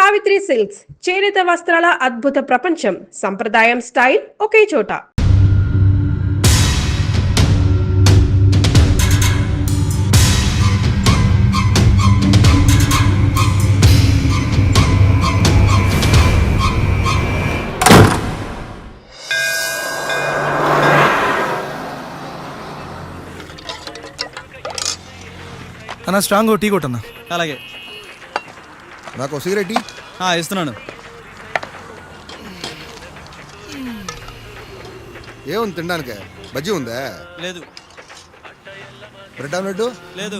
Savitri silks చేనేత వస్త్రాల అద్భుత ప్రపంచం. సంప్రదాయం స్టైల్ ఒకే చోట. అన్న స్ట్రాంగ్ టీ కొట్టన్నా. అలాగే నాకు సిగరెట్ ఇస్తున్నాను. ఏముంది తినడానికి? బజ్జీ ఉందా? లేదు. బ్రెడ్ ఆమ్లెట్ లేదు.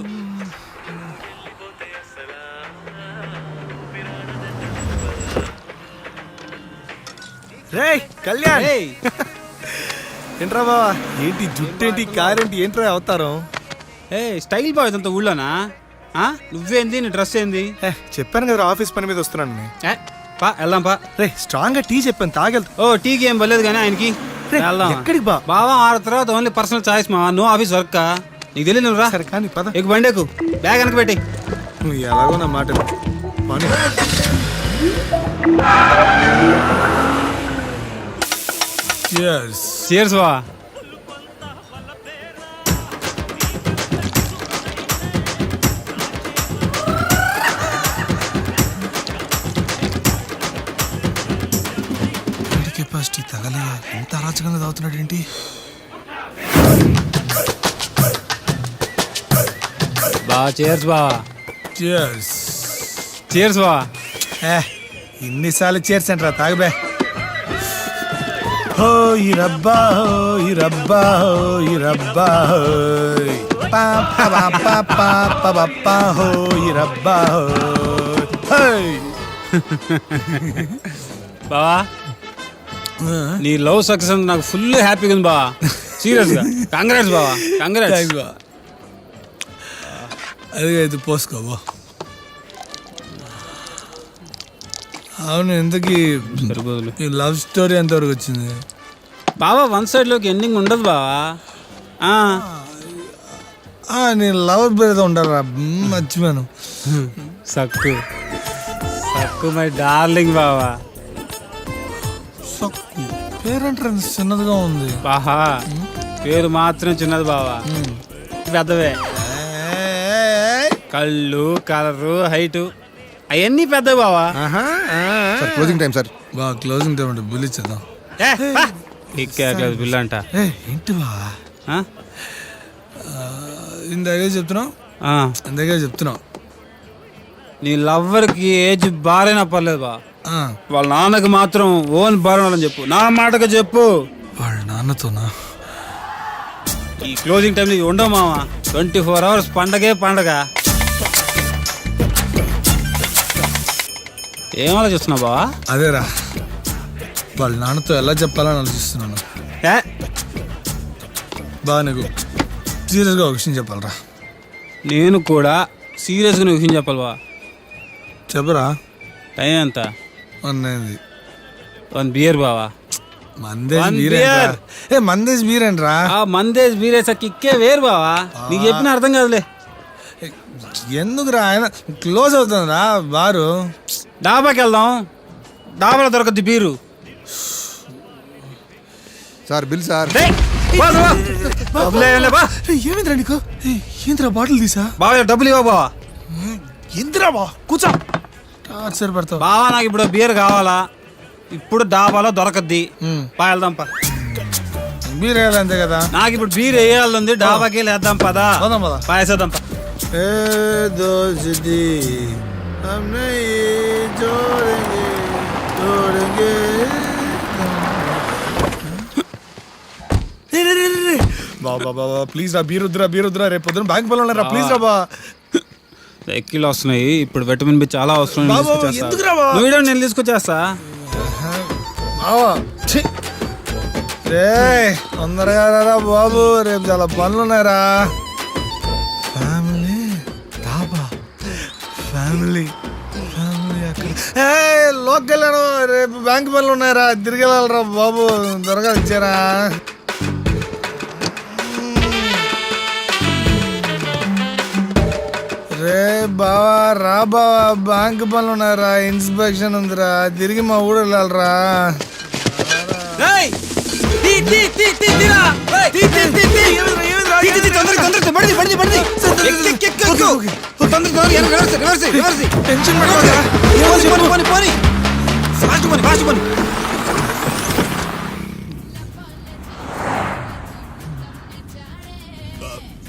రే కళ్యాణ్ ఏంట్రా బావా? ఏంటి జుట్టేంటి కారేంటి ఏంట్రా అవతారం? స్టైల్ బాయ్ ఇదంతా ఊళ్ళోనా? నువ్వేంది, నీ డ్రెస్ ఏంది? చెప్పాను కదా ఆఫీస్ పని మీద వస్తున్నాను. వెళ్దాం పా. రే స్ట్రాంగ్ గా టీ చెప్పాను తాగెళ్తా. టీకి ఏం పర్లేదు కానీ ఆయనకి ఎక్కడికి బావా ఆడ తర్వాత ఓన్లీ పర్సనల్ చాయిస్ మా నో ఆఫీస్ వర్క్. నీకు తెలియదు నువ్వు రా. సరే కానీ పద. ఎక్కు బండి ఎక్కు, బ్యాగ్ వెనక పెట్టి. నువ్వు ఎలాగో నా మాట పని. Cheers వా. కెపాసిటీ తగలయ్యా, ఎంత అరాచకంగా తాగుతున్నాడు ఏంటి? బా చేర్స్ బా. చేర్స్ బా. ఇన్నిసార్లు చేర్స్ అంటారా? తాగబే. హో ఈ రబ్బా, హో ఈ రబ్బా, హో ఈ రబ్బా, హో ఈ రబ్బా. బావా నీ లవ్ సక్సెస్ అంటే నాకు ఫుల్ హ్యాపీగా ఉంది బావా. సీరియస్ గా కంగ్రాట్స్ బావా. కంగ్రాట్స్. అదే అయితే పోసుకోబో. అవును, ఇంతకీ లవ్ స్టోరీ ఎంతవరకు వచ్చింది బావా? వన్ సైడ్ లోకి ఎండింగ్ ఉండదు బావా. నేను లవర్ పేరుతో ఉండాలరా, మర్చిపోయాను. సక్కు సక్కు మై డార్లింగ్ బావా. సక్కు పేరంటారా? చిన్నదిగా ఉంది బాహా. పేరు మాత్రం చిన్నది బావా, పెద్దవే. కళ్ళు, కలరు, హైటు అవన్నీ పెద్దవి బావా. Closing time sir. బా క్లోజింగ్ టైం అంటే బిల్ ఇచ్చేద్దాం. బిల్ అంట ఏంటి బావా? ఇందాకే చెప్తున్నావు నీ లవ్వర్కి ఏజ్ బారైనా పర్లేదు బా. వాళ్ళ నాన్నకి మాత్రం ఓన్ బారని చెప్పు. నా మాటగా చెప్పు. వాళ్ళ నాన్నతోనా? ఈ క్లోజింగ్ టైంలో ఉండవు మావా. 24 hours పండగే పండగ. ఏం ఆలోచిస్తున్నావు బావా? అదేరా, వాళ్ళ నాన్నతో ఎలా చెప్పాలని ఆలోచిస్తున్నాను. బా నీకు సీరియస్గా ఒక విషయం చెప్పాలరా. నేను కూడా సీరియస్గా విషయం చెప్పాలి బా. చెప్పరా. టైం ఎంత? 1 బియర్ బావా. మందేజ్ బీర్ అంటరా? మందేజ్ బీర్ వేసా కిక్కే వేరు బావా. నీకు చెప్పిన అర్థం కాదులే. ఎందుకురా, ఆయన క్లోజ్ అవుతుందిరా బారు. డాబాకి వెళ్దాం, డాబాలో దొరకద్ది బీరు. Sir bill sir. ఏమింద్రా నీకు? ఏంద్రా బాటిల్ తీసా? బావా డబ్బులు ఇవ్వ బావా. ఏంద్రా బా కూర్చో. టార్చర్ పెడతావు బావా. నాకు ఇప్పుడు బీర్ కావాలా. ఇప్పుడు డాబాలో దొరకద్ది. వెళ్దాం పా. బీర్ వేయాలి అంతే కదా. నాకు ఇప్పుడు బీర్ వేయాలి. డాబాకి వేద్దాం పదా. పాయేసేద్దాం పా. బాబా ప్లీజ్ రా, బీర్ వద్దురా. రేపు పొద్దున బ్యాంక్ పనులు ఉన్నారా, ప్లీజ్ రా బా. ఎక్కిలు వస్తున్నాయి ఇప్పుడు. విటమిన్ బి చాలా అవసరం. నేను తీసుకొచ్చేస్తా. రే తొందరగా రా బాబు, రేపు చాలా పనులు ఉన్నాయరా. ఫ్యామిలీ అక్కడ లోకి వెళ్ళాను. రేపు బ్యాంక్ పనులు ఉన్నాయరా, తిరిగి వెళ్ళాలరా బాబు. త్వరగా ఇచ్చారా. రే బావా రా బావా, బ్యాంక్ పనులు ఉన్నారా, ఇన్స్పెక్షన్ ఉందిరా, తిరిగి మా ఊరు వెళ్ళాలరా. టెన్షన్ పడవా.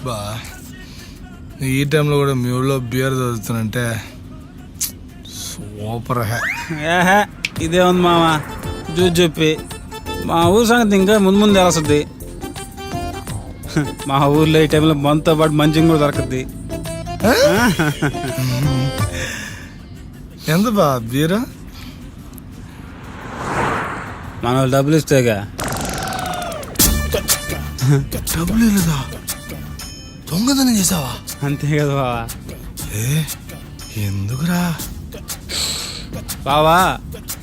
బా ఈ టైంలో కూడా మీ ఊళ్ళో బియర్ చదువుతానంటే సూపర్ హే. ఇదే ఉంది మామ, చూసి చెప్పి మా ఊరు సంగతి ఇంకా ముందు ముందు తెలుస్తుంది. మా ఊర్లో ఈ టైంలో మనతో పాటు మంచిగా కూడా దొరకద్ది. ఎంత బా బియర్? మన వాళ్ళు డబ్బులు ఇస్తేగా. డబ్బులు లేదా? దొంగతనం చేసావా? అంతే కదా బావా. ఎందుకురా? బావా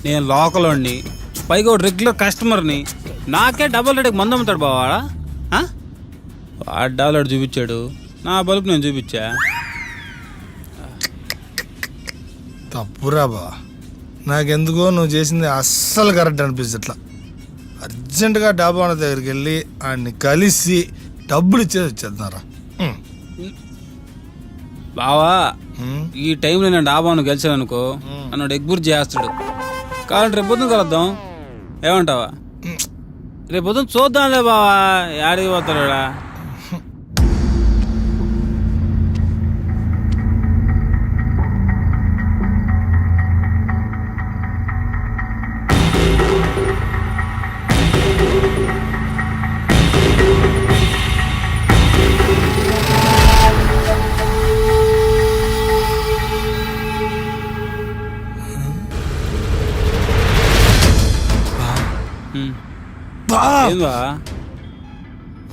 నేను లోకల్ వాడిని, పైగా ఒక రెగ్యులర్ కస్టమర్ని, నాకే డబల్ రేటుకి మందు అమ్ముతాడు బావాడా? వాడు డబల్ చూపించాడు, నా బల్బు నేను చూపించా. తప్పురా బా, నాకెందుకో నువ్వు చేసింది అస్సలు కరెక్ట్ అనిపిస్తట్లా. అర్జెంటుగా డాబా వాళ్ళ దగ్గరికి వెళ్ళి ఆయన్ని కలిసి డబ్బులు ఇచ్చేది వచ్చేస్తున్నారా. బావా ఈ టైంలో నేను డాబాను గెలిచాను అనుకో, నన్ను ఎగ్బుర్జి చేస్తాడు. కాబట్టి రేపు పొద్దున కలుద్దాం, ఏమంటావా? రేపు పొద్దున చూద్దాంలే బావా, యాడికి పోతాడా.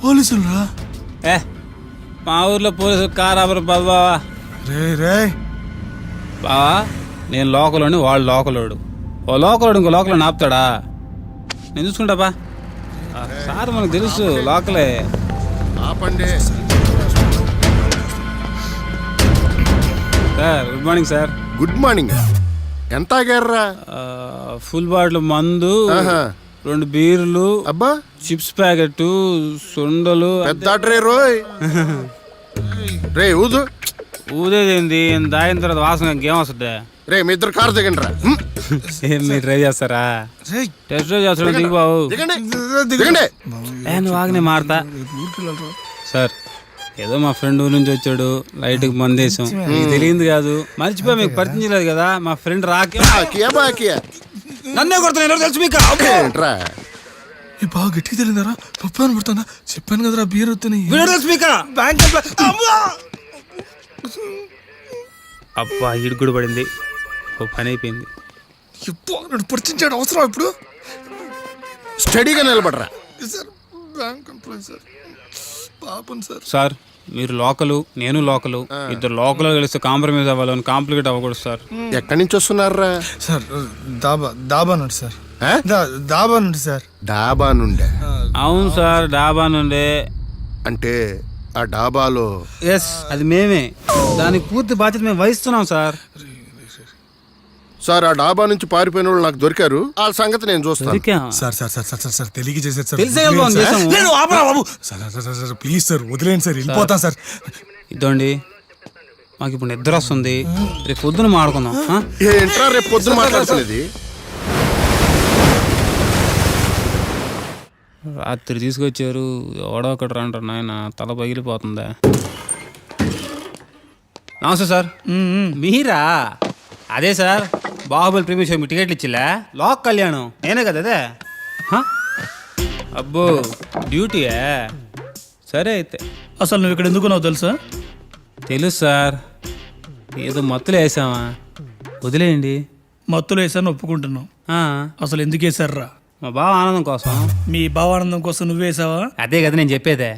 పోలీసులు రా. మా ఊర్లో పోలీసులు కారాబరు బావా. రే రే బావా నేను లోకలోని, వాడు లోకలోడు. ఓ లోకలోడు ఇంకో లోకలో ఆపుతాడా? నేను చూసుకుంటా బా. సార్ మనకు తెలుసు లోకలే. Sir good morning sir. Good morning. ఎంత ఆగారా? ఫుల్ బాటిల్ మందు, 2 బీర్లు, అబ్బా చిప్స్ ప్యాకెట్, సొండలు. పెద్ద రే రోయ్. రే ఊదు. ఊదేదేంది, దాగిన తర్వాత వాసన ఇంకేం వస్తుంది? రే మీ ఇద్దరు కారు దిగండి రా. ఏం మీరు ట్రై చేస్తారా? టెస్ట్ డ్రైవ్ చేస్తాడు. దిగు బాబు. దిగండి. నువ్వు ఆగనే మారతా. సార్ ఏదో మా ఫ్రెండ్ ఊరి నుంచి వచ్చాడు, లైట్కి మందేశం, మీకు తెలియదు కాదు, మర్చిపోయి మీకు పరిచయం చేయలేదు కదా. మా ఫ్రెండ్ రాకే నన్నే కొడుతున్నా తెలుసు మీకు. ఈ బాగా గట్టిగా తెలియదారా? పప్పు అని పడుతున్నా, చెప్పాను కదరా బియర్ వస్తున్నాయి. అబ్బా ఇడుగుడు పడింది, ఓ పని అయిపోయింది. నన్ను పరిచించాడు అవసరం ఇప్పుడు. స్టడీగా నిలబడరా. సార్ బ్యాంక్ ఎంప్లాయీ సార్, పాపం సార్. సార్ మీరు లోకలు, నేను లోకలు, ఇద్దరు లోకల్ కలిస్తే కాంప్రమైజ్ అవ్వాలని కాంప్లికేట్ అవ్వకూడదు సార్. ఎక్కడి నుంచి వస్తున్నారా? సార్ దాబా నుండి సార్. దాబా నుండి సార్. డాబా నుండే? అవును సార్, డాబా నుండే. అంటే ఆ డాబాలో? ఎస్, అది మేమే, దానికి పూర్తి బాధ్యత మేము వహిస్తున్నాం సార్. సార్ ఆ డాబా నుంచి పారిపోయిన వాళ్ళు నాకు దొరికారు, వాళ్ళ సంగతి నేను చూస్తాను. Sir sir sir sir sir తెలియక చేశారు సార్. సార్ ప్లీజ్ సార్ వదిలేండి సార్, వెళ్ళిపోతాను సార్. ఇదండి మాకు ఇప్పుడు నిద్ర వస్తుంది, రేపు పొద్దున మాడుకుందాం. ఏంట్రా రేపు పొద్దున మాట్లాడుతున్నది? రాత్రి తీసుకొచ్చారు, ఎవడో ఒకటి రంటారు నాయన, తల పగిలిపోతుందా. నమస్తే సార్. మీరా? అదే sir, Baahubali premiere show me టికెట్లు ఇచ్చిలే, లోక్ కళ్యాణం నేనే కదా అదే. అబ్బో డ్యూటీయా? సరే అయితే. అసలు నువ్వు ఇక్కడ ఎందుకున్నావు తెలుసా? తెలుసు సార్, ఏదో మత్తులు వేసామా, వదిలేయండి. మత్తులు వేసాను ఒప్పుకుంటున్నావు, అసలు ఎందుకు వేసారా? మా బావ ఆనందం కోసం. మీ భావానందం కోసం నువ్వు వేసావా? అదే కదా నేను చెప్పేదే,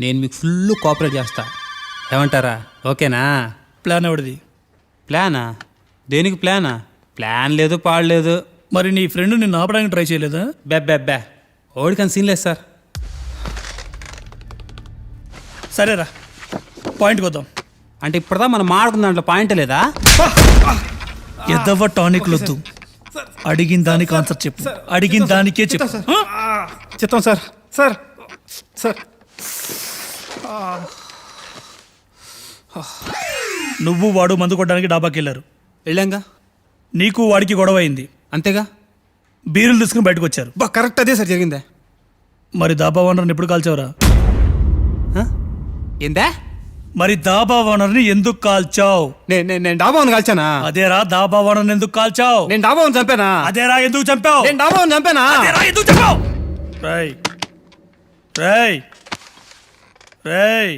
నేను మీకు ఫుల్ కోఆపరేట్ చేస్తా, ఏమంటారా? ఓకేనా? ప్లాన్ ఎవడిది? ప్లానా? దేనికి ప్లానా? ప్లాన్ లేదు, పాడలేదు. మరి నీ ఫ్రెండ్ నిన్ను ఆపడానికి ట్రై చేయలేదా? బెబ్బెబ్బే ఓడికని సీన్ లేదు సార్. సరేరా, పాయింట్కి వద్దాం. అంటే ఇప్పుడుదా మనం మాడుకున్న దాంట్లో పాయింట్ లేదా? ఎదవ టానిక్లొద్దు, అడిగిన దానికి ఆన్సర్ చెప్పు, అడిగిన దానికే చెప్పు. చెప్తాం సార్. సార్ సార్ నువ్వు వాడు మందు కొట్టడానికి డాబాకి వెళ్ళారు. వెళ్ళాంగా. నీకు వాడికి గొడవ అయింది. అంతేగా. బీరులు తీసుకుని బయటకు వచ్చారు. కరెక్ట్ అదే సార్ జరిగిందే. మరి దాబా ఓనర్ని ఎప్పుడు కాల్చావురా? ఏందా? మరి దాబా ఓనర్ని ఎందుకు కాల్చావు? నేను డాబాను కాల్చానా? అదేరా దాబా ఓనర్ని ఎందుకు కాల్చావు? నేను డాబాను చంపానా? అదేరా ఎందుకు చంపావు? నేను డాబాను చంపానా? అదేరా ఎందుకు చంపావు? రేయ్ రేయ్ రేయ్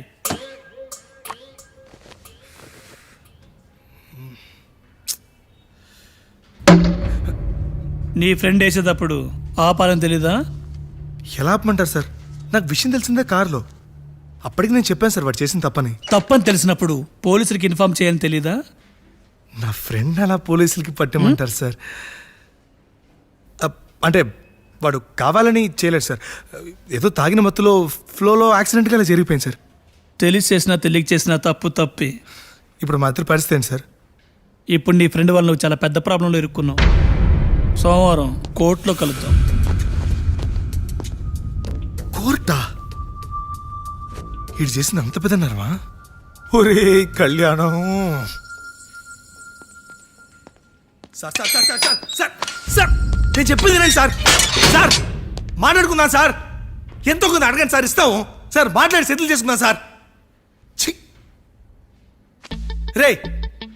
నీ ఫ్రెండ్ వేసేటప్పుడు ఆపాలని తెలీదా? ఎలా ఆపమంటారు సార్? నాకు విషయం తెలిసిందే కారులో. అప్పటికి నేను చెప్పాను సార్ వాడు చేసిన తప్పని. తప్పని తెలిసినప్పుడు పోలీసులకి ఇన్ఫార్మ్ చేయాలని తెలీదా? నా ఫ్రెండ్ అలా పోలీసులకి పట్టమంటారు సార్. అంటే వాడు కావాలని చేయలేదు సార్. ఏదో తాగిన మత్తులో ఫ్లోలో యాక్సిడెంట్గా అలా జరిగిపోయింది సార్. తెలిసి చేసినా తెలియక చేసినా తప్పు తప్పి. ఇప్పుడు మా ఇద్దరి పరిస్థితి ఏంటి సార్? ఇప్పుడు నీ ఫ్రెండ్ వల్ల నువ్వు చాలా పెద్ద ప్రాబ్లంలో ఇరుక్కున్నావు. సోమవారం కోర్టులో కలుద్దాం. కోర్టా? వీడు చేసింది అంత పెద్ద నరమా? ఒరే కళ్యాణం. Sir sir sir sir sir sir నేను చెప్పింది రండి సార్. సార్ మాట్లాడుకుందాం సార్. ఎంతో కొంత అడగండి సార్, ఇస్తాము సార్. మాట్లాడి సెటిల్ చేసుకుందాం సార్. ఛీ రే,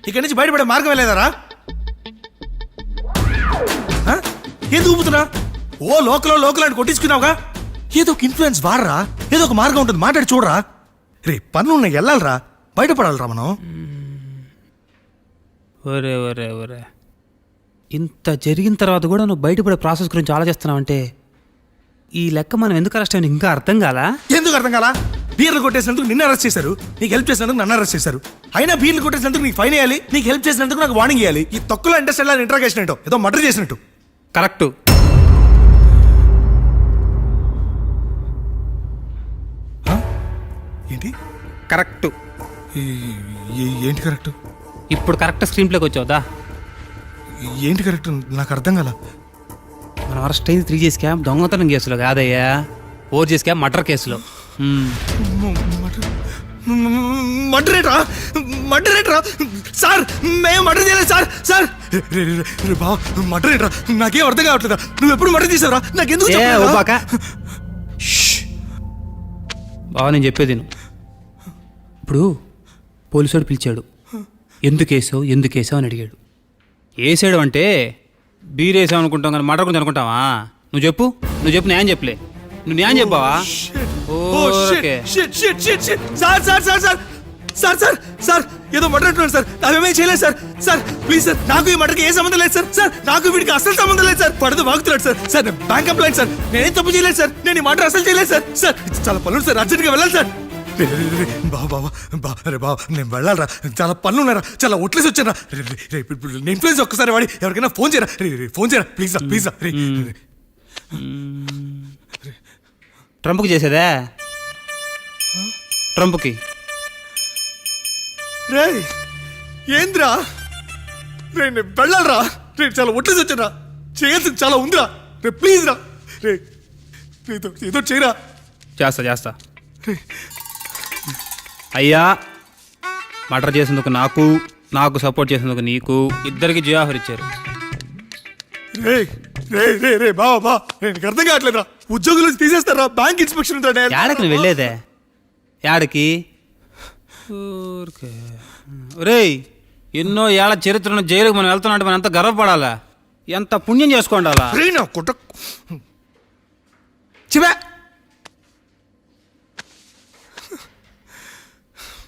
ఇక్కడి నుంచి బయటపడే మార్గం వెళ్ళేదారా? ఏది ఊపుతున్నా? ఓ లోకల్ అని కొట్టించుకున్నావుగా. ఏదో ఒక ఇన్ఫ్లుయెన్స్ వాడరా, ఏదో ఒక మార్గం ఉంటుంది, మాట్లాడి చూడరా. రే పనులు ఉన్నాయి, వెళ్ళాలరా, బయటపడాలరా మనం. ఒరే ఒరే ఒరే, ఇంత జరిగిన తర్వాత కూడా నువ్వు బయటపడే ప్రాసెస్ గురించి ఆలోచిస్తున్నావంటే ఈ లెక్క మనం ఎందుకు అరెస్ట్ అయ్యి ఇంకా అర్థం కాలా? ఎందుకు అర్థం కాలా? బీర్లు కొట్టేసినందుకు నిన్ను అరెస్ట్ చేశారు, నీకు హెల్ప్ చేసినందుకు నన్ను అరెస్ట్ చేశారు. అయినా బీర్లు కొట్టేసినందుకు నీకు ఫైన్ వేయాలి, నీకు హెల్ప్ చేసినందుకు నాకు వార్నింగ్ ఇవ్వాలి. ఈ తొక్కులో ఇండస్ట్రీ ఇంట్రాగేషన్ ఏంటో, ఏదో మర్డర్ చేసినట్టు. కరెక్టు. ఏంటి కరెక్టు? ఏంటి కరెక్ట్? ఇప్పుడు కరెక్ట్ స్క్రీన్ ప్లేకి వచ్చావుదా? ఏంటి కరెక్ట్? నాకు అర్థం కాల. మనం అరెస్ట్ అయింది 3G స్కామ్ దొంగతనం కేసులో కాదయ్యా, 4G స్కామ్ మర్డర్ కేసులో. మర్డరేట్రా సార్? మేము మర్డర్ చేయలేదు సార్. సార్ బావ మర్డరేట్రా? నాకేం అర్థం కావట్లేదా? నువ్వు ఎప్పుడు మర్డర్ చేసావురా? నాకెందుకు బావ నేను చెప్పేది నువ్వు. ఇప్పుడు పోలీసుడు పిలిచాడు, ఎందుకు వేసావు అని అడిగాడు. వేసాడు అంటే బీర్ వేసావు అనుకుంటాం కానీ మర్డర్ గురించి అనుకుంటావా? నువ్వు చెప్పు న్యాయం చెప్పలే. నువ్వు న్యాయం చెప్పావా? Sir sir sir sir sir sir sir ఏదో మర్డర్ అంటున్నాను సార్. అవేమీ చేయలేదు సార్. సార్ ప్లీజ్ సార్, నాకు ఈ మర్డర్కి ఏ సంబంధం లేదు సార్. సార్ నాకు వీడికి అసలు సంబంధం లేదు సార్. పడదు వాగుతున్నాడు sir. Sir bank employee sir, నేనేం తప్పు చేయలేదు సార్. నేను ఈ మర్డర్ అసలు చేయలేదు సార్. సార్ చాలా పనులు సార్, అర్జెంట్గా వెళ్ళాలి సార్. బాబా నేను వెళ్ళాలరా, చాలా పనులు ఉన్నారా, చాలా ఒట్లేసి వచ్చారా. నేను ప్లీజ్ ఒక్కసారి వాడి ఎవరికైనా ఫోన్ చేయరా ప్లీజ్. ట్రంప్కి చేసేదా? ట్రంప్కి రే ఏంద్రా రే, నేను వెళ్ళాలరా. రే చాలా ఒట్లేసి వచ్చారా, చేయాల్సింది చాలా ఉందిరా. రే ప్లీజ్ రా, రే ఏదో చేయరా. చేస్తా అయ్యా. మర్డర్ చేసేందుకు నాకు సపోర్ట్ చేసేందుకు నీకు, ఇద్దరికి జియాఫర్ ఇచ్చారు. రే రే రే రే బాబా నీకు అర్థం కావట్లేదురా. ఉద్యోగులు తీసేస్తారా, బ్యాంక్ ఇన్స్పెక్షన్ ఉంటాడు. యాడకి నువ్వు వెళ్ళేదే? యాడకి? రేయ్ ఎన్నో ఏళ్ళ చరిత్రను జైలుకు మనం వెళ్తున్నట్టు మనం ఎంత గర్వపడాలా, ఎంత పుణ్యం చేసుకోండాలా.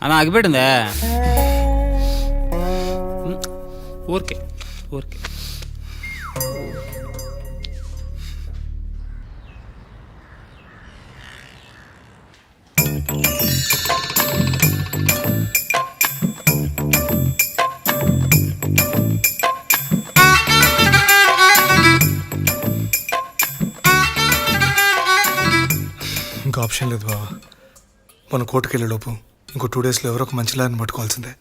అలా ఆగిపెట్టిందే. ఊరికే ఇంకా ఆప్షన్ లేదు బాబా. మన కోర్టుకు వెళ్ళే లోపు ఇంకో 2 డేస్లో ఎవరో ఒక మంచి లాయర్ని పట్టుకోవాల్సిందే.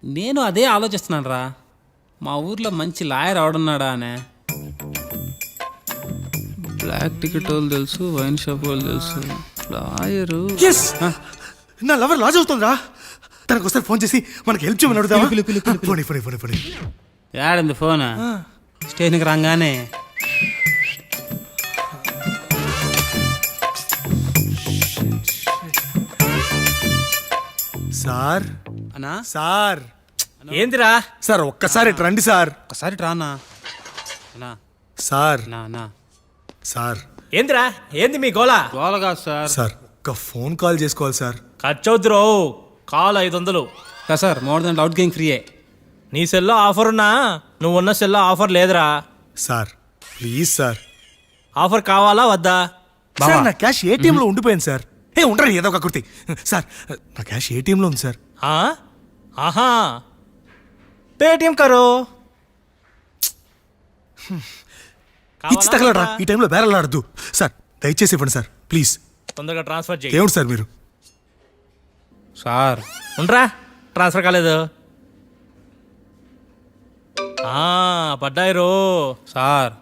నేను అదే ఆలోచిస్తున్నాను రా. మా ఊర్లో మంచి లాయర్ ఎవడున్నాడా అనే. బ్లాక్ టికెట్ వాళ్ళు తెలుసు, వైన్ షాప్ వాళ్ళు తెలుసు, లాయరు. ఎస్, నా లవర్ లాజ్ అవుతుందిరా. తనకు ఒకసారి ఫోన్ చేసి మనకి హెల్ప్ చేయమని అడుగుదామా? పోనీ. యాడుంది ఫోన్? స్టేషన్కి రాగానే. సార్ అన్నా సార్ ఏందిరా? సార్ ఒక్కసారి ఇటు రండి సార్. ఒకసారి రానా అన్నా. సార్ నా సార్ ఏందిరా? ఏంది మీ గోళ? గోల కాదు సార్. సార్ ఒక ఫోన్ కాల్ చేసుకోవాలి సార్. ఖర్చవుద్దురో. కాల్ 500. సార్ మోర్ దాంట్లో అవుట్ గేయింగ్ ఫ్రీయే. నీ సెల్లో ఆఫర్ ఉన్నా నువ్వున్న సెల్లో ఆఫర్ లేదురా. Sir please sir. ఆఫర్ కావాలా వద్దా? సార్ నా క్యాష్ ఏటీఎంలో ఉండిపోయింది సార్. ఉండరా ఏదో ఒక కుర్తి. సార్ నా క్యాష్ ఏటీఎంలో ఉంది సార్. ఆ? ఆహా, పేటిఎం కరో. ఇచ్చి తగలరా, ఈ టైంలో బేరలాడద్దు సార్. దయచేసి ఇవ్వండి సార్ ప్లీజ్. తొందరగా ట్రాన్స్ఫర్ చేయి. ఏమిటి సార్ మీరు? సార్ ఉండరా, ట్రాన్స్ఫర్ కాలేదు. పడ్డాయి రో. సార్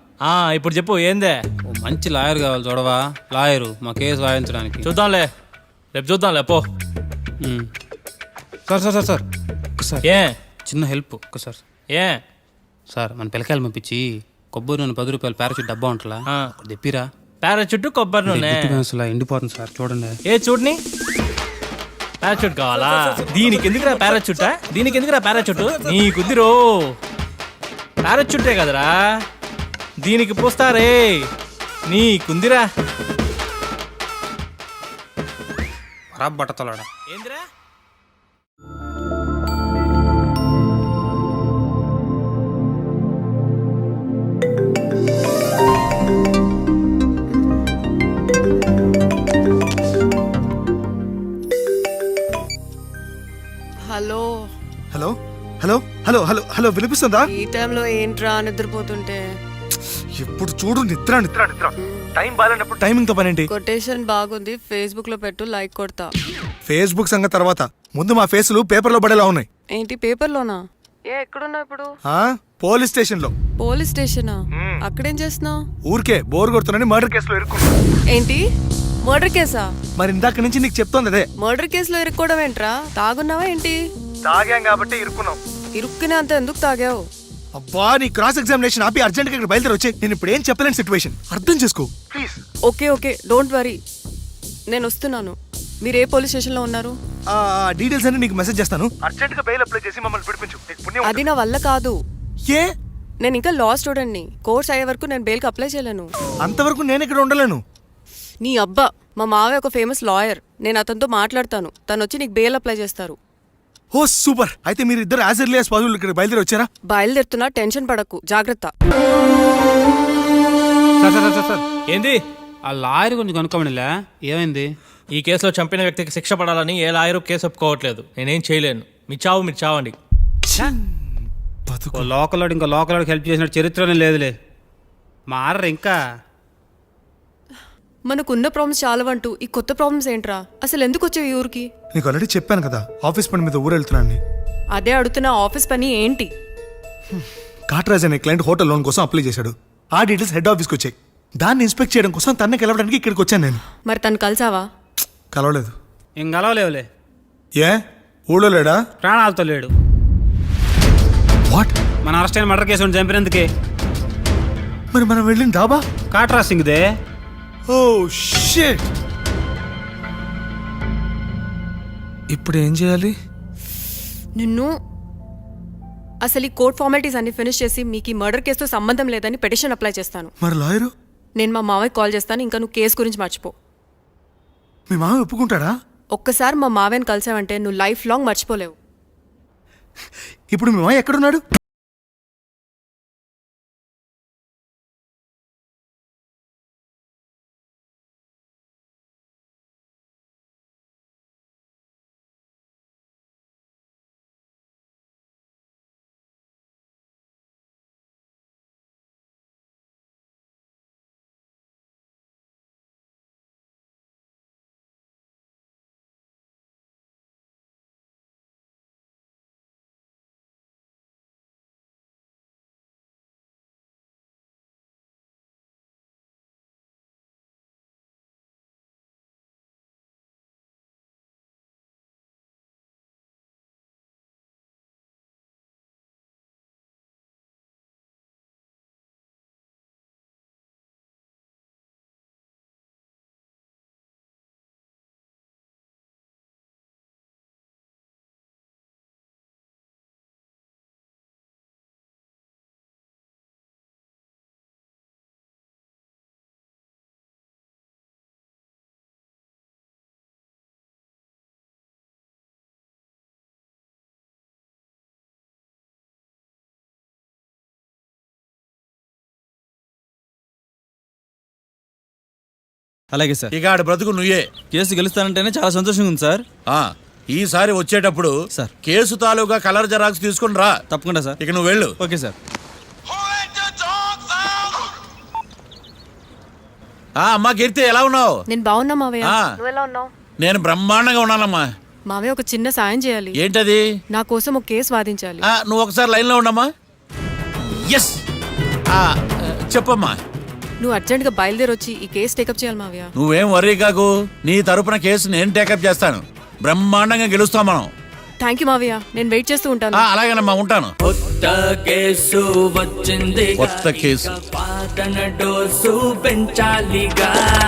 ఇప్పుడు చెప్పు ఏందే? ఓ మంచి లాయర్ కావాలి చూడవా. లాయరు మా కేసు వాయించడానికి. చూద్దాంలే, రేపు చూద్దాంలే పో. సార్ సార్ సార్ సార్ ఒక్కసారి ఏ చిన్న హెల్ప్ ఒక్కసారి. ఏ సార్ మన పిల్లకాయలు పంపించి కొబ్బరి నూనె 10 రూపాయలు పారాషూట్ డబ్బా ఉంటుందా తెప్పిరా. పారాచూట్ కొబ్బరి నూనె అసలు ఎండిపోతుంది సార్ చూడండి. ఏ చూడని. పారాచూట్ కావాలా? దీనికి ఎందుకురా పారాచూట్? దీనికి ఎందుకురా పారాచూట్? నీకుద్దిరో. పారాచూటే కదరా, దీనికి పోస్తారే. నీకుందిరా. బట్టతలాడా ఏందిరా? Hello hello hello hello hello hello వినిపిస్తుందా? ఈ టైంలో ఏంట్రా నిద్రపోతుంటే? ఎప్పుడు చూడు నిద్ర నిద్ర నిద్ర. టైం బాగాలేనప్పుడు టైమింగ్ తో పనేంటి? కొటేషన్ బాగుంది, ఫేస్బుక్ లో పెట్టు, లైక్ కొడతా. ఫేస్బుక్ సంగతి తర్వాత, ముందు మా ఫేసులు పేపర్లో పడేలా ఉన్నాయి. ఏంటి పేపర్లోనా? ఎక్కడున్నావు ఇప్పుడు? పోలీస్ స్టేషన్ లో. పోలీస్ స్టేషనా? అక్కడేం చేస్తున్నావు? ఊరికే బోర్ కొడుతున్నాని మర్డర్ కేసులో ఇరుక్కున్నా. ఏంటి మర్డర్ కేసా? మరి ఇందాక నుంచి నీకు చెప్తోంది అదే. మర్డర్ కేసులో ఇరుక్కోవడం ఏంట్రా? తాగున్నావా ఏంటి? తాగాం కాబట్టి ఇరుక్కున్నాం. ఇరుక్కునే అంత ఎందుకు తాగావు? అబ్బా నీ క్రాస్ ఎగ్జామినేషన్ ఆపి అర్జెంట్ గా ఇక్కడ బయలుదేరి వచ్చే. నేను ఇప్పుడు ఏం చెప్పలేని సిచ్యువేషన్, అర్థం చేసుకో ప్లీజ్. ఓకే డోంట్ వరీ, నేను వస్తున్నాను. మీరు ఏ పోలీస్ స్టేషన్ లో ఉన్నారు? డీటెయిల్స్ అన్ని నీకు మెసేజ్ చేస్తాను. అర్జెంట్ గా బెయిల్ అప్లై చేసి మమ్మల్ని పిలిపించు. నీకు పుణ్యం అది నా వల్ల కాదు. ఏ? నేను ఇంకా లా స్టూడెంట్ని. కోర్స్ అయ్యే వరకు నేను బెయిల్కి అప్లై చేయలేను. అంతవరకు నేను ఇక్కడ ఉండలేను. నీ అబ్బా, మా మావయ్య ఒక ఫేమస్ లాయర్. నేను అతనితో మాట్లాడతాను, తను వచ్చి నీకు బెయిల్ అప్లై చేస్తారు. ఓ సూపర్. అయితే మీరు ఇద్దరు యాజ్ ఎర్లీ యాజ్ పాసిబుల్ ఇక్కడ బయలుదేరి వచ్చారా? బయలుదేరుతున్నా, టెన్షన్ పడకు, జాగ్రత్త. సార్ సార్ సార్ సార్ ఏంది? ఆ లాయర్ కొంచెం కనుక్కోమనిలే. ఏమైంది? ఈ కేసులో చంపిన వ్యక్తికి శిక్ష పడాలని ఏ లాయరు కేసు ఒప్పుకోవట్లేదు. నేనేం చేయలేను. మీరు చావండి. ఓ లోకల్ ఇంకో లోకల్ హెల్ప్ చేసిన చరిత్రనే లేదులే. మారరు ఇంకా. మనకున్న ప్రాబ్లమ్స్ చాలవంటూ ఈ కొత్త ప్రాబ్లమ్స్ ఏంట్రా? అసలు ఎందుకు వచ్చావు ఈ ఊరికి? నీకు ఆల్రెడీ చెప్పాను కదా, ఆఫీస్ పని మీద ఊరు వెళ్తున్నాను. అదే అడుగుతున్నా, ఆఫీస్ పని ఏంటి? కాట్రాజ్ అనే క్లయింట్ హోటల్ లోన్ కోసం అప్లై చేశాడు. ఆ డీటెయిల్స్ హెడ్ ఆఫీస్కి వచ్చాయి. దాన్ని ఇన్స్పెక్ట్ చేయడం కోసం తనని కలవడానికి ఇక్కడికి వచ్చాను నేను. మరి తను కలిసావా? కలవలేదు. ఏం కలవలేవులే. ఏ ఊళ్ళో లేడా? ప్రాణాలతో లేడు. వాట్? మన అరెస్ట్ అయిన మర్డర్ కేసు చంపినందుకే. మరి మనం వెళ్ళిన డాబా కాట్రా సింగ్దే. Oh shit. ఇప్పుడు ఏం చేయాలి? నిన్ను అసలు ఈ కోర్ట్ ఫార్మాలిటీస్ అన్ని ఫినిష్ చేసి మీకు ఈ మర్డర్ కేసుతో సంబంధం లేదని పిటిషన్ అప్లై చేస్తాను. మరి లాయరు? నేను మా మావయ్య కాల్ చేస్తాను, ఇంకా నువ్వు కేసు గురించి మర్చిపో. మీ మామ ఒప్పుకుంటాడా? ఒక్కసారి మా మావయ్యని కలిసావంటే నువ్వు లైఫ్ లాంగ్ మర్చిపోలేవు. ఇప్పుడు మీ మామ ఎక్కడున్నాడు? అలాగే సార్. ఇక ఆడ బ్రతుకు నువ్వే. కేసు గెలుస్తానంటేనే చాలా సంతోషంగా ఉంది సార్. ఈసారి వచ్చేటప్పుడు సార్. కేసు తాలూకా కలర్ జెరాక్స్ తీసుకుని రా. తప్పకుండా సార్. ఇక నువ్వు వెళ్ళు. Okay sir. అమ్మా కీర్తి, ఎలా ఉన్నావు? నేను బాగున్నా మావయ్య. ఆ. నువ్వు ఎలా ఉన్నావు? నేను బ్రహ్మాండంగా ఉన్నానమ్మా. మావయ్య ఒక చిన్న సాయం చేయాలి. ఏంటది? నా కోసం ఒక కేసు వాదించాలి. నువ్వు ఒకసారి లైన్లో ఉండమ్మా. ఎస్, చెప్పమ్మా. నువ్వు అర్జెంట్గా బయలుదేరి వచ్చి ఈ కేసు టేకప్ చేయాలి మావయ్య. నువ్వేం వర్రీ కాకు, నీ తరపున కేసు నేను టేకప్ చేస్తాను. బ్రహ్మాండంగా గెలుస్తాం మనం. థ్యాంక్ యూ మావయ్య, నేను వెయిట్ చేస్తూ ఉంటాను. అలాగేనమ్మా, ఉంటాను. కొత్త కేసు వచ్చింది, కొత్త కేసు పాతన డోసు పెంచాలిగా.